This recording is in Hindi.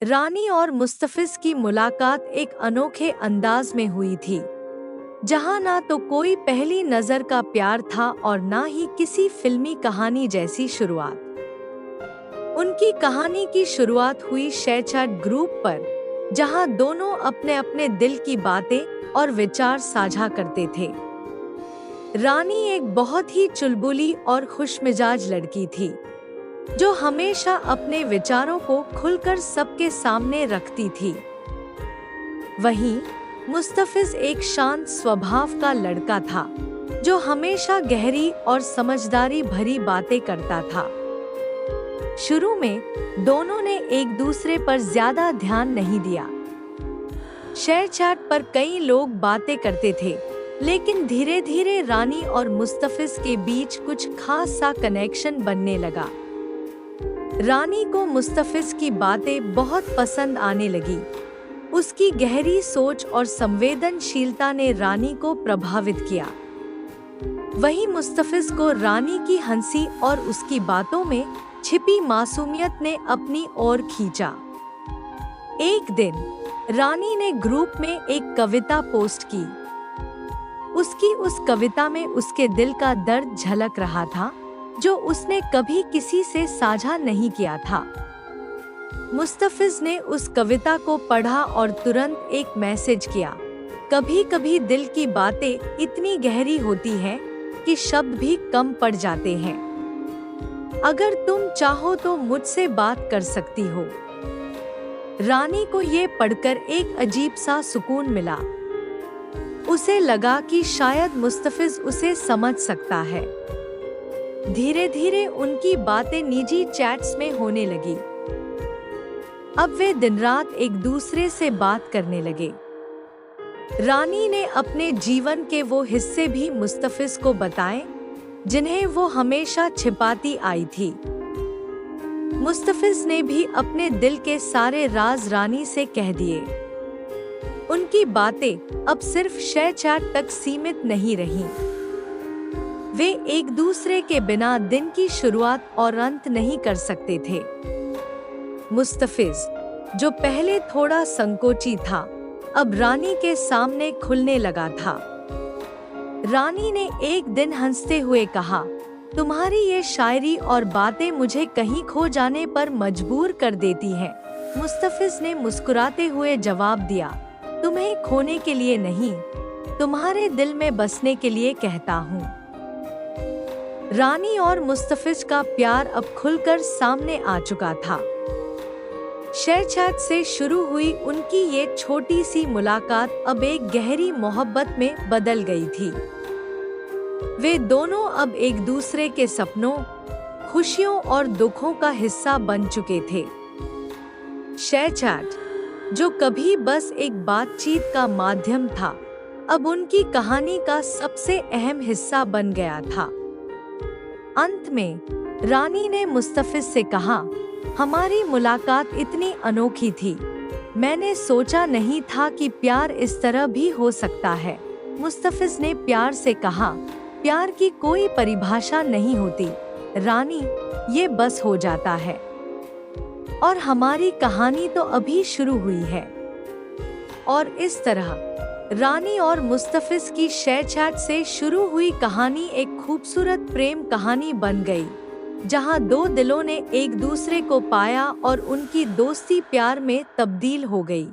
रानी और मुस्तफिज की मुलाकात एक अनोखे अंदाज में हुई थी, जहां ना तो कोई पहली नजर का प्यार था और ना ही किसी फिल्मी कहानी जैसी शुरुआत। उनकी कहानी की शुरुआत हुई शेयरचैट ग्रुप पर, जहां दोनों अपने अपने दिल की बातें और विचार साझा करते थे। रानी एक बहुत ही चुलबुली और खुशमिजाज लड़की थी, जो हमेशा अपने विचारों को खुलकर सबके सामने रखती थी। वहीं मुस्तफिज एक शांत स्वभाव का लड़का था, जो हमेशा गहरी और समझदारी भरी बातें करता था। शुरू में दोनों ने एक दूसरे पर ज्यादा ध्यान नहीं दिया। शेयरचैट पर कई लोग बातें करते थे, लेकिन धीरे धीरे रानी और मुस्तफिज के बीच कुछ खास सा कनेक्शन बनने लगा। रानी को मुस्तफिज की बातें बहुत पसंद आने लगी। उसकी गहरी सोच और संवेदनशीलता ने रानी को प्रभावित किया। वहीं मुस्तफिज को रानी की हंसी और उसकी बातों में छिपी मासूमियत ने अपनी ओर खींचा। एक दिन रानी ने ग्रुप में एक कविता पोस्ट की। उसकी उस कविता में उसके दिल का दर्द झलक रहा था, जो उसने कभी किसी से साझा नहीं किया था। मुस्तफिज ने उस कविता को पढ़ा और तुरंत एक मैसेज किया, कभी कभी दिल की बातें इतनी गहरी होती हैं कि शब्द भी कम पड़ जाते हैं। अगर तुम चाहो तो मुझसे बात कर सकती हो। रानी को ये पढ़कर एक अजीब सा सुकून मिला। उसे लगा कि शायद मुस्तफिज उसे समझ सकता है। धीरे धीरे उनकी बातें निजी चैट्स में होने लगी। अब वे दिन रात एक दूसरे से बात करने लगे। रानी ने अपने जीवन के वो हिस्से भी मुस्तफिज को बताए, जिन्हें वो हमेशा छिपाती आई थी। मुस्तफिज ने भी अपने दिल के सारे राज रानी से कह दिए। उनकी बातें अब सिर्फ शेयरचैट तक सीमित नहीं रहीं। वे एक दूसरे के बिना दिन की शुरुआत और अंत नहीं कर सकते थे। मुस्तफिज, जो पहले थोड़ा संकोची था, अब रानी के सामने खुलने लगा था। रानी ने एक दिन हंसते हुए कहा, तुम्हारी ये शायरी और बातें मुझे कहीं खो जाने पर मजबूर कर देती हैं। मुस्तफिज ने मुस्कुराते हुए जवाब दिया, तुम्हें खोने के लिए नहीं, तुम्हारे दिल में बसने के लिए कहता हूँ। रानी और मुस्तफिज का प्यार अब खुलकर सामने आ चुका था। शेयरचैट से शुरू हुई उनकी ये छोटी सी मुलाकात अब एक गहरी मोहब्बत में बदल गई थी। वे दोनों अब एक दूसरे के सपनों, खुशियों और दुखों का हिस्सा बन चुके थे। शेयरचैट, जो कभी बस एक बातचीत का माध्यम था, अब उनकी कहानी का सबसे अहम हिस्सा बन गया था। अंत में रानी ने मुस्तफिज से कहा, हमारी मुलाकात इतनी अनोखी थी, मैंने सोचा नहीं था कि प्यार इस तरह भी हो सकता है। मुस्तफिज ने प्यार से कहा, प्यार की कोई परिभाषा नहीं होती रानी, ये बस हो जाता है। और हमारी कहानी तो अभी शुरू हुई है। और इस तरह रानी और मुस्तफिज की शेयरचैट से शुरू हुई कहानी एक खूबसूरत प्रेम कहानी बन गई, जहां दो दिलों ने एक दूसरे को पाया और उनकी दोस्ती प्यार में तब्दील हो गई।